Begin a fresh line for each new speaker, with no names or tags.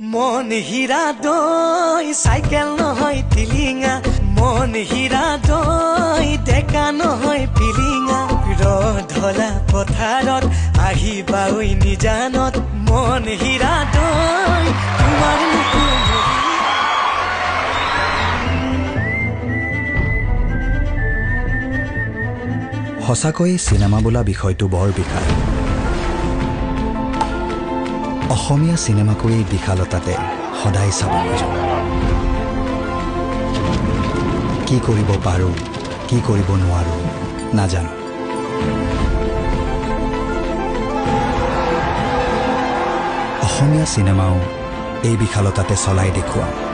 মন হীৰা দৈ চাইকেল নহয় টিলিঙা মন হীৰা দৈ ডেকা নহয় পিলিঙা ৰধলা পথাৰত আহিবা ঐ নিজানত মন হীৰা দৈ তোমাৰ
সঁচাকৈ চিনেমা বোলা বিষয়টো বৰ বিশাল অসমীয়া চিনেমাকো এই বিশালতাতে সদায় চাব খোজো কি কৰিব পাৰো কি কৰিব নোৱাৰো নাজানো অসমীয়া চিনেমাও এই বিশালতাতে চলাই দেখুৱাম